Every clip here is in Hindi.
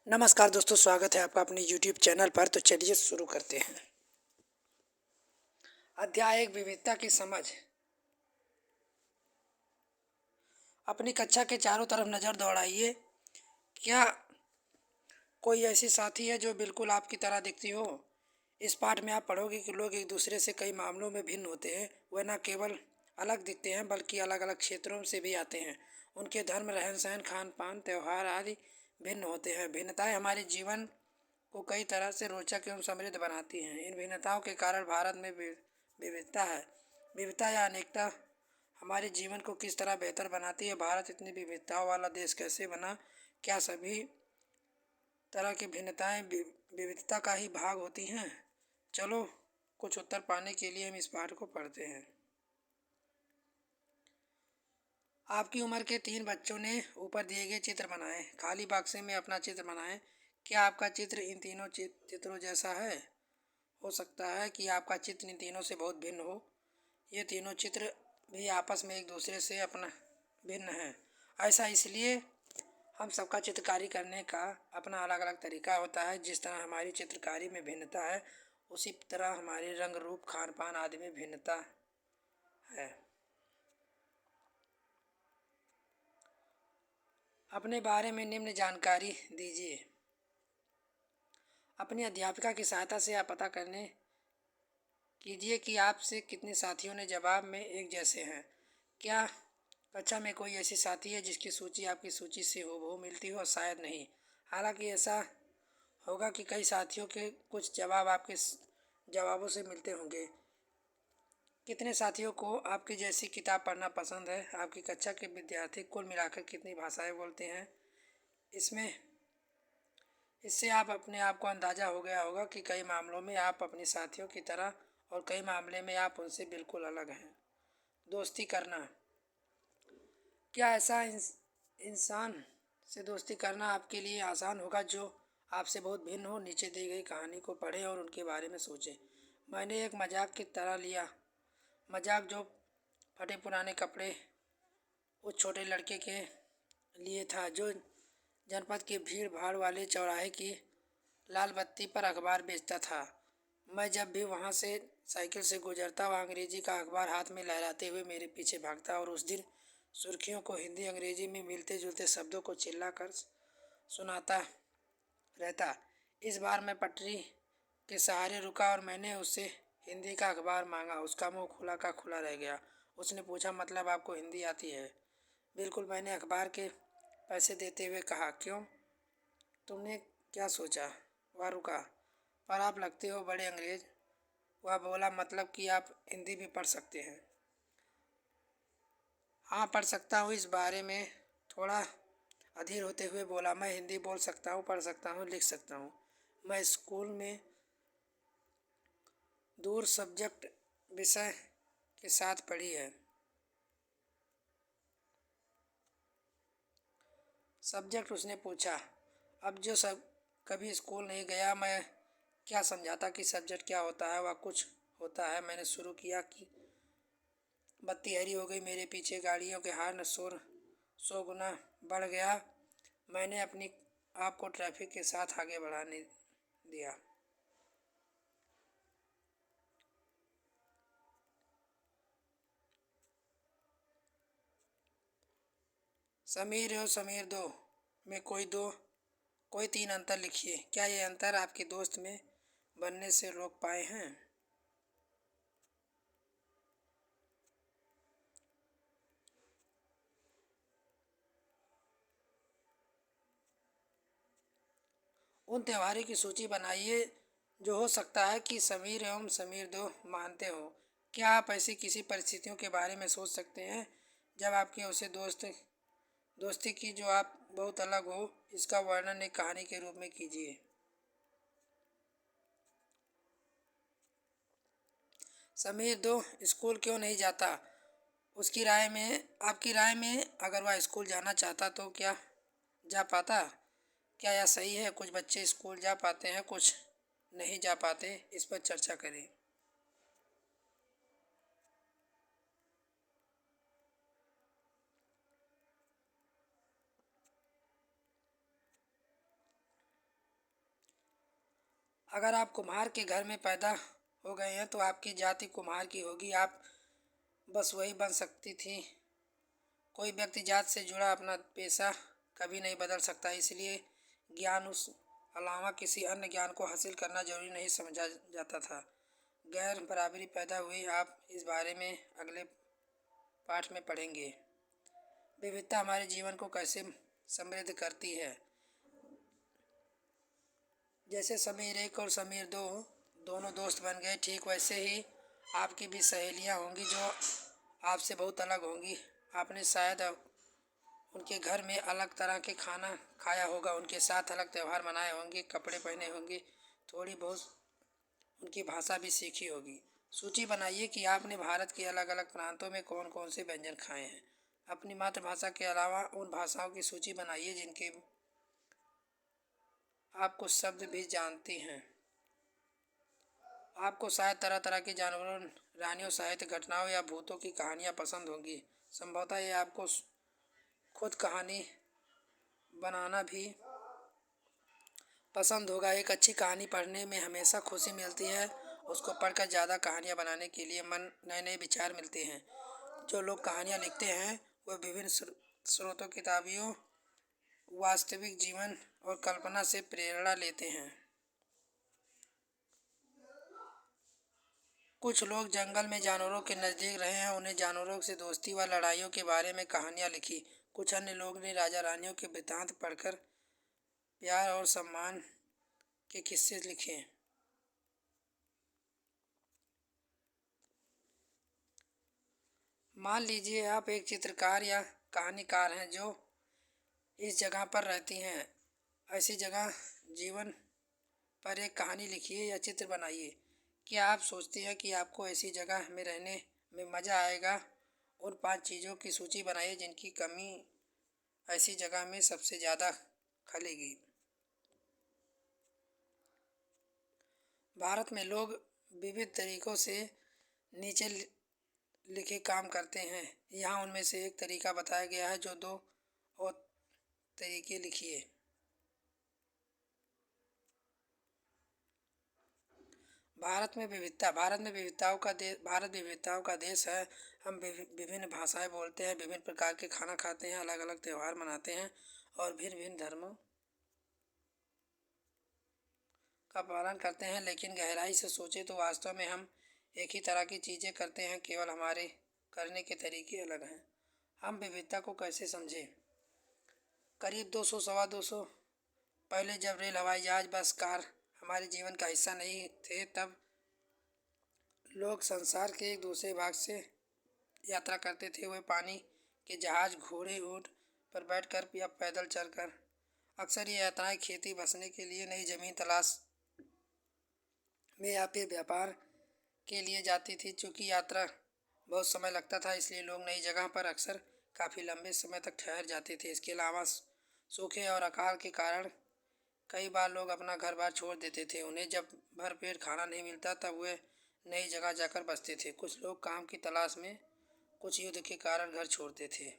नमस्कार दोस्तों, स्वागत है आपका अपने YouTube चैनल पर। तो चलिए शुरू करते हैं। अध्याय 1, विविधता की समझ। अपनी कक्षा के चारों तरफ नज़र दौड़ाइए। क्या कोई ऐसी साथी है जो बिल्कुल आपकी तरह दिखती हो? इस पाठ में आप पढ़ोगे कि लोग एक दूसरे से कई मामलों में भिन्न होते हैं। वह न केवल अलग दिखते हैं बल्कि अलग अलग क्षेत्रों से भी आते हैं। उनके धर्म, रहन सहन, खान पान, त्यौहार आदि भिन्न होते हैं। भिन्नताएं हमारे जीवन को कई तरह से रोचक एवं समृद्ध बनाती हैं। इन भिन्नताओं के कारण भारत में विविधता है। विविधता या अनेकता हमारे जीवन को किस तरह बेहतर बनाती है? भारत इतनी विविधताओं वाला देश कैसे बना? क्या सभी तरह की भिन्नताएं विविधता का ही भाग होती हैं? चलो कुछ उत्तर पाने के लिए हम इस पाठ को पढ़ते हैं। आपकी उम्र के 3 बच्चों ने ऊपर दिए गए चित्र बनाए। खाली बक्से में अपना चित्र बनाएं। क्या आपका चित्र इन तीनों चित्रों जैसा है? हो सकता है कि आपका चित्र इन तीनों से बहुत भिन्न हो। ये तीनों चित्र भी आपस में एक दूसरे से अपना भिन्न हैं। ऐसा इसलिए हम सबका चित्रकारी करने का अपना अलग अलग तरीका होता है। जिस तरह हमारी चित्रकारी में भिन्नता है, उसी तरह हमारे रंग, रूप, खान पान आदि में भिन्नता है। अपने बारे में निम्न जानकारी दीजिए। अपनी अध्यापिका की सहायता से आप पता करने कीजिए कि आपसे कितने साथियों ने जवाब में एक जैसे हैं। क्या कक्षा में कोई ऐसी साथी है जिसकी सूची आपकी सूची से हूबहू मिलती हो? शायद नहीं। हालांकि ऐसा होगा कि कई साथियों के कुछ जवाब आपके जवाबों से मिलते होंगे। कितने साथियों को आपकी जैसी किताब पढ़ना पसंद है? आपकी कक्षा के विद्यार्थी कुल मिलाकर कितनी भाषाएं बोलते हैं? इसमें इससे आप अपने आप को अंदाज़ा हो गया होगा कि कई मामलों में आप अपने साथियों की तरह और कई मामले में आप उनसे बिल्कुल अलग हैं। दोस्ती करना। क्या ऐसा इंसान से दोस्ती करना आपके लिए आसान होगा जो आपसे बहुत भिन्न हो? नीचे दी गई कहानी को पढ़ें और उनके बारे में सोचें। मैंने एक मजाक की तरह लिया। मजाक जो फटे पुराने कपड़े उस छोटे लड़के के लिए था जो जनपद के भीड़ भाड़ वाले चौराहे की लाल बत्ती पर अखबार बेचता था। मैं जब भी वहाँ से साइकिल से गुजरता, वह अंग्रेजी का अखबार हाथ में लहराते हुए मेरे पीछे भागता और उस दिन सुर्खियों को हिंदी अंग्रेजी में मिलते जुलते शब्दों को चिल्ला कर सुनाता रहता। इस बार मैं पटरी के सहारे रुका और मैंने उससे हिंदी का अखबार मांगा। उसका मुंह खुला का खुला रह गया। उसने पूछा, मतलब आपको हिंदी आती है? बिल्कुल, मैंने अखबार के पैसे देते हुए कहा। क्यों, तुमने क्या सोचा? वह रुका। पर आप लगते हो बड़े अंग्रेज। वह बोला, मतलब कि आप हिंदी भी पढ़ सकते हैं? हाँ, पढ़ सकता हूँ। इस बारे में थोड़ा अधीर होते हुए बोला, मैं हिंदी बोल सकता हूँ, पढ़ सकता हूँ, लिख सकता हूँ। मैं स्कूल में दूर सब्जेक्ट विषय के साथ पढ़ी है। सब्जेक्ट, उसने पूछा। अब जो सब कभी स्कूल नहीं गया, मैं क्या समझाता कि सब्जेक्ट क्या होता है? वह कुछ होता है। मैंने शुरू किया कि बत्ती हरी हो गई। मेरे पीछे गाड़ियों के हॉर्न शोर 100 गुना बढ़ गया। मैंने अपनी आप को ट्रैफिक के साथ आगे बढ़ाने दिया। समीर और समीर दो में कोई 3 अंतर लिखिए। क्या ये अंतर आपके दोस्त में बनने से रोक पाए हैं? उन त्योहारों की सूची बनाइए जो हो सकता है कि समीर एवं समीर दो मानते हो। क्या आप ऐसी किसी परिस्थितियों के बारे में सोच सकते हैं जब आपके उसे दोस्ती की जो आप बहुत अलग हो? इसका वर्णन एक कहानी के रूप में कीजिए। समीर दो स्कूल क्यों नहीं जाता? उसकी राय में आपकी राय में अगर वह स्कूल जाना चाहता तो क्या जा पाता? क्या यह सही है? कुछ बच्चे स्कूल जा पाते हैं, कुछ नहीं जा पाते। इस पर चर्चा करें। अगर आप कुम्हार के घर में पैदा हो गए हैं तो आपकी जाति कुम्हार की होगी। आप बस वही बन सकती थी। कोई व्यक्ति जात से जुड़ा अपना पेशा कभी नहीं बदल सकता, इसलिए ज्ञान उस अलावा किसी अन्य ज्ञान को हासिल करना जरूरी नहीं समझा जाता था। गैर बराबरी पैदा हुई। आप इस बारे में अगले पाठ में पढ़ेंगे। विविधता हमारे जीवन को कैसे समृद्ध करती है। जैसे समीर एक और समीर दो दोनों दोस्त बन गए, ठीक वैसे ही आपकी भी सहेलियां होंगी जो आपसे बहुत अलग होंगी। आपने शायद उनके घर में अलग तरह के खाना खाया होगा, उनके साथ अलग त्यौहार मनाए होंगे, कपड़े पहने होंगे, थोड़ी बहुत उनकी भाषा भी सीखी होगी। सूची बनाइए कि आपने भारत के अलग अलग प्रांतों में कौन कौन से व्यंजन खाए हैं। अपनी मातृभाषा के अलावा उन भाषाओं की सूची बनाइए जिनके आप कुछ शब्द भी जानती हैं। आपको शायद तरह तरह के जानवरों, रानियों, साहित्य घटनाओं या भूतों की कहानियाँ पसंद होंगी। संभवतः ये आपको खुद कहानी बनाना भी पसंद होगा। एक अच्छी कहानी पढ़ने में हमेशा खुशी मिलती है। उसको पढ़कर ज़्यादा कहानियाँ बनाने के लिए मन नए नए विचार मिलते हैं। जो लोग कहानियाँ लिखते हैं वह विभिन्न स्रोतों, किताबियों, वास्तविक जीवन और कल्पना से प्रेरणा लेते हैं। कुछ लोग जंगल में जानवरों के नज़दीक रहे हैं, उन्हें जानवरों से दोस्ती व लड़ाइयों के बारे में कहानियाँ लिखी। कुछ अन्य लोग ने राजा रानियों के वृत्तांत पढ़कर प्यार और सम्मान के किस्से लिखे। मान लीजिए आप एक चित्रकार या कहानीकार हैं जो इस जगह पर रहती हैं। ऐसी जगह जीवन पर एक कहानी लिखिए या चित्र बनाइए। क्या आप सोचते हैं कि आपको ऐसी जगह में रहने में मज़ा आएगा? उन 5 चीज़ों की सूची बनाइए जिनकी कमी ऐसी जगह में सबसे ज़्यादा खलेगी। भारत में लोग विविध तरीकों से नीचे लिखे काम करते हैं। यहाँ उनमें से एक तरीका बताया गया है, जो 2 और तरीके लिखिए। भारत में विविधता। भारत विविधताओं का देश है। हम विभिन्न भाषाएं बोलते हैं, विभिन्न प्रकार के खाना खाते हैं, अलग अलग त्यौहार मनाते हैं और भिन्न भिन्न धर्मों का पालन करते हैं। लेकिन गहराई से सोचे तो वास्तव में हम एक ही तरह की चीज़ें करते हैं, केवल हमारे करने के तरीके अलग हैं। हम विविधता को कैसे समझें? करीब 200 सवा 200 पहले जब रेल, हवाई जहाज, बस, कार हमारे जीवन का हिस्सा नहीं थे, तब लोग संसार के एक दूसरे भाग से यात्रा करते थे। वे पानी के जहाज, घोड़े, ऊँट पर बैठकर या पैदल चलकर। अक्सर ये यात्राएं खेती, बसने के लिए नई जमीन तलाश में या फिर व्यापार के लिए जाती थी। चूँकि यात्रा बहुत समय लगता था, इसलिए लोग नई जगह पर अक्सर काफ़ी लंबे समय तक ठहर जाते थे। इसके अलावा सूखे और अकाल के कारण कई बार लोग अपना घर बार छोड़ देते थे। उन्हें जब भरपेट खाना नहीं मिलता तब वे नई जगह जाकर बसते थे। कुछ लोग काम की तलाश में, कुछ युद्ध के कारण घर छोड़ते थे।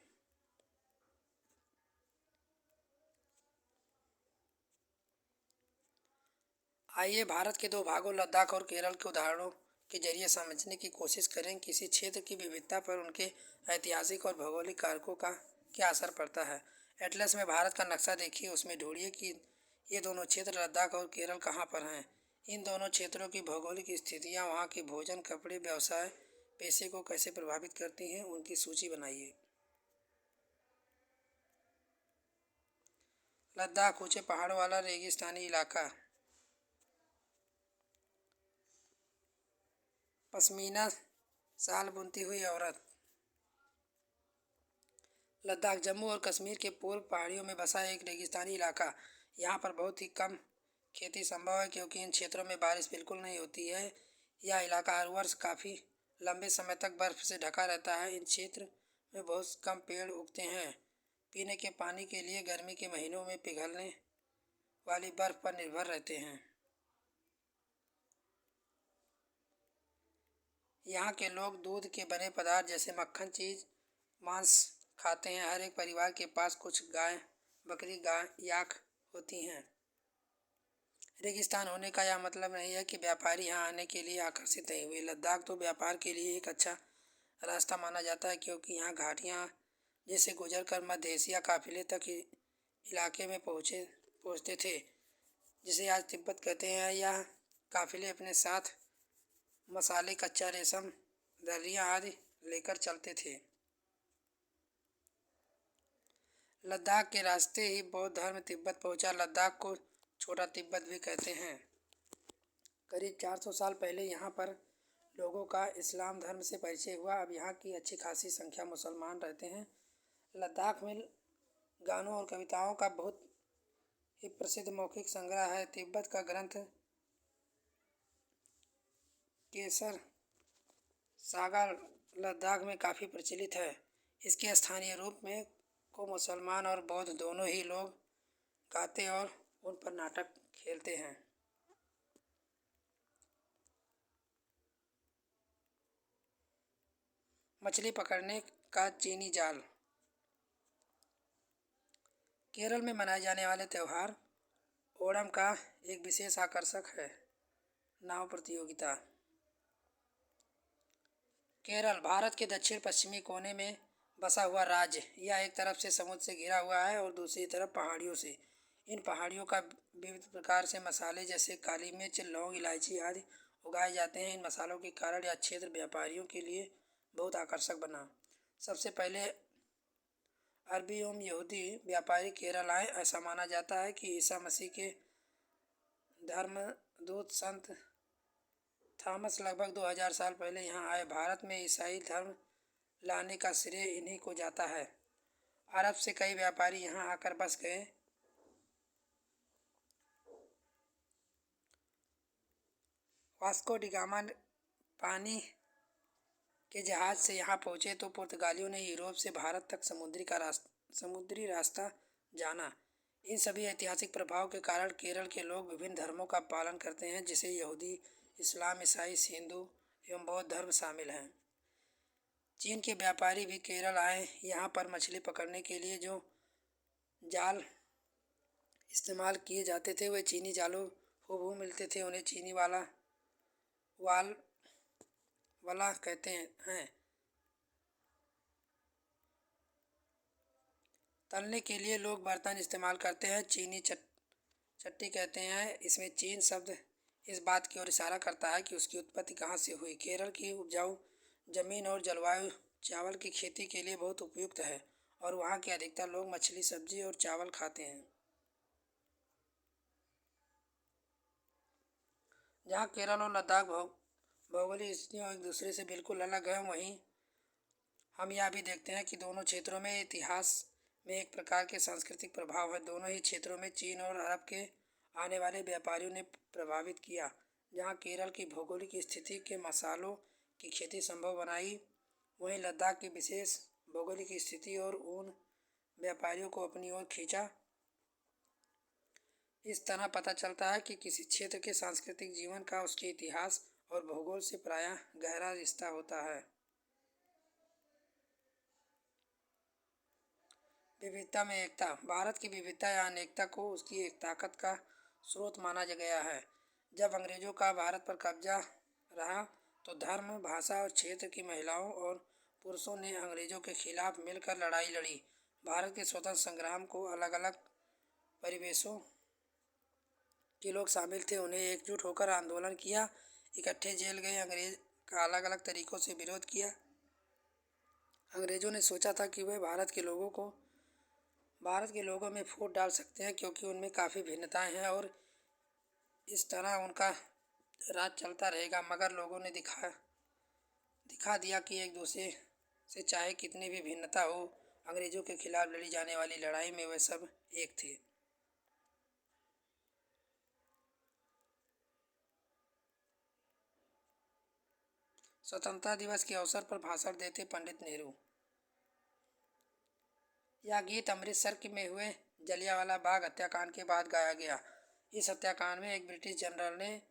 आइए भारत के 2 भागों लद्दाख और केरल के उदाहरणों के जरिए समझने की कोशिश करें किसी क्षेत्र की विविधता पर उनके ऐतिहासिक और भौगोलिक कारकों का क्या असर पड़ता है। एटलस में भारत का नक्शा देखिए, उसमें ढूंढिए कि ये दोनों क्षेत्र लद्दाख और केरल कहाँ पर हैं। इन दोनों क्षेत्रों की भौगोलिक स्थितियाँ वहाँ के भोजन, कपड़े, व्यवसाय, पेशे को कैसे प्रभावित करती हैं, उनकी सूची बनाइए। लद्दाख ऊंचे पहाड़ों वाला रेगिस्तानी इलाका। पश्मीना शाल बुनती हुई औरत। लद्दाख जम्मू और कश्मीर के पूर्व पहाड़ियों में बसा एक रेगिस्तानी इलाका। यहाँ पर बहुत ही कम खेती संभव है क्योंकि इन क्षेत्रों में बारिश बिल्कुल नहीं होती है। यह इलाका हर वर्ष काफ़ी लंबे समय तक बर्फ से ढका रहता है। इन क्षेत्र में बहुत कम पेड़ उगते हैं। पीने के पानी के लिए गर्मी के महीनों में पिघलने वाली बर्फ पर निर्भर रहते हैं। यहाँ के लोग दूध के बने पदार्थ जैसे मक्खन, चीज़, मांस खाते हैं। हर एक परिवार के पास कुछ गाय, बकरी, गाय, याक होती हैं। रेगिस्तान होने का यह मतलब नहीं है कि व्यापारी यहाँ आने के लिए आकर्षित नहीं हुए। लद्दाख तो व्यापार के लिए एक अच्छा रास्ता माना जाता है, क्योंकि यहाँ घाटियाँ जिससे गुजर कर मध्य एशिया काफिले तक इलाके में पहुँचते थे, जिसे आज तिब्बत कहते हैं। यह काफिले अपने साथ मसाले, कच्चा रेशम, दर्रियाँ आदि लेकर चलते थे। लद्दाख के रास्ते ही बौद्ध धर्म तिब्बत पहुंचा। लद्दाख को छोटा तिब्बत भी कहते हैं। करीब 400 साल पहले यहाँ पर लोगों का इस्लाम धर्म से परिचय हुआ। अब यहाँ की अच्छी खासी संख्या मुसलमान रहते हैं। लद्दाख में गानों और कविताओं का बहुत ही प्रसिद्ध मौखिक संग्रह है। तिब्बत का ग्रंथ केसर सागा लद्दाख में काफ़ी प्रचलित है। इसके स्थानीय रूप में को मुसलमान और बौद्ध दोनों ही लोग गाते और उन पर नाटक खेलते हैं। मछली पकड़ने का चीनी जाल। केरल में मनाए जाने वाले त्यौहार ओणम का एक विशेष आकर्षक है नाव प्रतियोगिता। केरल भारत के दक्षिण पश्चिमी कोने में बसा हुआ राज्य। यह एक तरफ से समुद्र से घिरा हुआ है और दूसरी तरफ पहाड़ियों से। इन पहाड़ियों का विविध प्रकार से मसाले जैसे काली मिर्च, लौंग, इलायची आदि उगाए जाते हैं। इन मसालों के कारण यह क्षेत्र व्यापारियों के लिए बहुत आकर्षक बना। सबसे पहले अरबी एवं यहूदी व्यापारी केरल आए। ऐसा माना जाता है कि ईसा मसीह के धर्मदूत संत थॉमस लगभग 2000 साल पहले यहाँ आए। भारत में ईसाई धर्म लाने का श्रेय इन्हीं को जाता है। अरब से कई व्यापारी यहाँ आकर बस गए। वास्को डी गामा पानी के जहाज से यहाँ पहुँचे तो पुर्तगालियों ने यूरोप से भारत तक समुद्री रास्ता जाना। इन सभी ऐतिहासिक प्रभाव के कारण केरल के लोग विभिन्न धर्मों का पालन करते हैं, जिसे यहूदी, इस्लाम, ईसाई, हिंदू एवं बौद्ध धर्म शामिल हैं। चीन के व्यापारी भी केरल आए। यहाँ पर मछली पकड़ने के लिए जो जाल इस्तेमाल किए जाते थे वे चीनी जालों हूबहू मिलते थे। उन्हें चीनी वाला कहते हैं। तलने के लिए लोग बर्तन इस्तेमाल करते हैं। चीनी चट्टी कहते हैं। इसमें चीन शब्द इस बात की ओर इशारा करता है कि उसकी उत्पत्ति कहाँ से हुई। केरल की उपजाऊ जमीन और जलवायु चावल की खेती के लिए बहुत उपयुक्त है और वहाँ के अधिकतर लोग मछली, सब्जी और चावल खाते हैं। जहाँ केरल और लद्दाख भौगोलिक स्थितियों एक दूसरे से बिल्कुल अलग है, वहीं हम यह भी देखते हैं कि दोनों क्षेत्रों में इतिहास में एक प्रकार के सांस्कृतिक प्रभाव है। दोनों ही क्षेत्रों में चीन और अरब के आने वाले व्यापारियों ने प्रभावित किया। जहाँ केरल की भौगोलिक स्थिति के मसालों की खेती संभव बनाई, वहीं लद्दाख की विशेष भौगोलिक स्थिति और उन व्यापारियों को अपनी ओर खींचा। इस तरह पता चलता है कि किसी क्षेत्र के सांस्कृतिक जीवन का उसके इतिहास और भूगोल से प्रायः गहरा रिश्ता होता है। विविधता में एकता। भारत की विविधता या अनेकता को उसकी एक ताकत का स्रोत माना गया है। जब अंग्रेजों का भारत पर कब्जा रहा तो धर्म, भाषा और क्षेत्र की महिलाओं और पुरुषों ने अंग्रेजों के खिलाफ मिलकर लड़ाई लड़ी। भारत के स्वतंत्र संग्राम को अलग अलग परिवेशों के लोग शामिल थे। उन्हें एकजुट होकर आंदोलन किया, इकट्ठे जेल गए, अंग्रेज का अलग अलग तरीकों से विरोध किया। अंग्रेजों ने सोचा था कि वे भारत के लोगों में फूट डाल सकते हैं, क्योंकि उनमें काफ़ी भिन्नताएं हैं और इस तरह उनका राज चलता रहेगा। मगर लोगों ने दिखा दिया कि एक दूसरे से चाहे कितनी भी भिन्नता हो, अंग्रेजों के खिलाफ लड़ी जाने वाली लड़ाई में वे सब एक थे। स्वतंत्रता दिवस के अवसर पर भाषण देते पंडित नेहरू। यह गीत अमृतसर में हुए जलियांवाला बाग हत्याकांड के बाद गाया गया। इस हत्याकांड में एक ब्रिटिश जनरल ने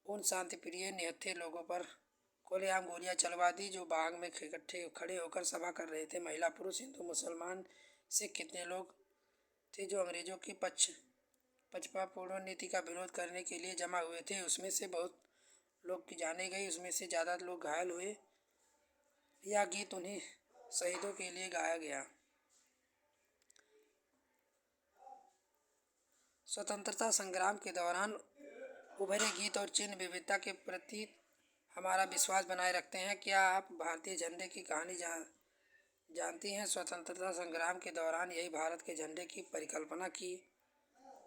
उन शांतिप्रिय निहत्थे लोगों पर खुलेआम गोलियां चलवा दी जो बाग में इकट्ठे खड़े होकर सभा कर रहे थे। महिला, पुरुष, हिंदू, मुसलमान, सिख कितने लोग थे जो अंग्रेजों के पक्ष पचपा पूर्ण नीति का विरोध करने के लिए जमा हुए थे। उसमें से बहुत लोग की जाने गई, उसमें से ज़्यादा लोग घायल हुए। यह गीत उन्हीं शहीदों के लिए गाया गया। स्वतंत्रता संग्राम के दौरान उभरे गीत और चिन्ह विविधता के प्रति हमारा विश्वास बनाए रखते हैं। क्या आप भारतीय झंडे की कहानी जानती हैं? स्वतंत्रता संग्राम के दौरान यही भारत के झंडे की परिकल्पना की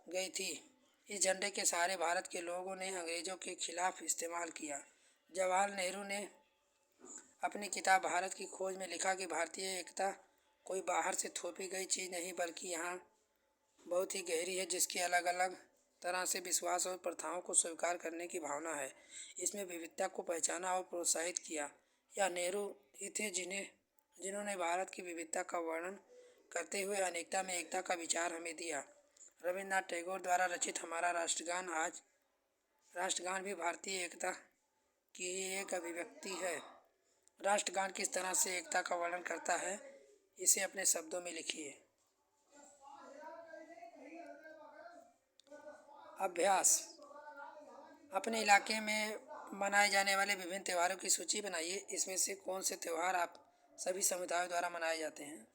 गई थी। इस झंडे के सहारे भारत के लोगों ने अंग्रेजों के खिलाफ इस्तेमाल किया। जवाहरलाल नेहरू ने अपनी किताब भारत की खोज में लिखा कि भारतीय एकता कोई बाहर से थोपी गई चीज़ नहीं, बल्कि यहाँ बहुत ही गहरी है, जिसकी अलग अलग तरह से विश्वास और प्रथाओं को स्वीकार करने की भावना है। इसमें विविधता को पहचाना और प्रोत्साहित किया। यह नेहरू ही थे जिन्होंने भारत की विविधता का वर्णन करते हुए अनेकता में एकता का विचार हमें दिया। रविन्द्रनाथ टैगोर द्वारा रचित हमारा राष्ट्रगान भी भारतीय एकता की ही एक अभिव्यक्ति है। राष्ट्रगान किस तरह से एकता का वर्णन करता है, इसे अपने शब्दों में लिखिए। अभ्यास। अपने इलाके में मनाए जाने वाले विभिन्न त्योहारों की सूची बनाइए। इसमें से कौन से त्यौहार आप सभी समुदायों द्वारा मनाए जाते हैं?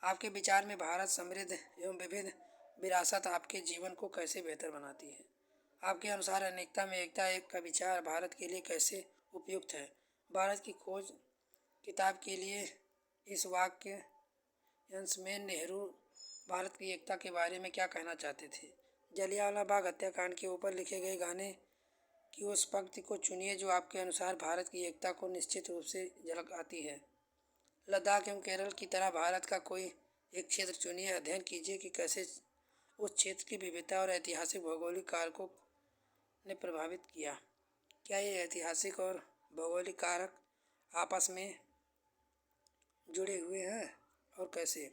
आपके विचार में भारत समृद्ध एवं विविध विरासत आपके जीवन को कैसे बेहतर बनाती है? आपके अनुसार अनेकता में एकता का विचार भारत के लिए कैसे उपयुक्त है? भारत की खोज किताब के लिए इस वाक्य अंश में नेहरू भारत की एकता के बारे में क्या कहना चाहते थे? जलियांवाला बाग हत्याकांड के ऊपर लिखे गए गाने की उस पंक्ति को चुनिए जो आपके अनुसार भारत की एकता को निश्चित रूप से झलकाती है। लद्दाख एवं केरल की तरह भारत का कोई एक क्षेत्र चुनिए। अध्ययन कीजिए कि कैसे उस क्षेत्र की विविधता और ऐतिहासिक भौगोलिक कारकों ने प्रभावित किया। क्या ये ऐतिहासिक और भौगोलिक कारक आपस में जुड़े हुए हैं और कैसे?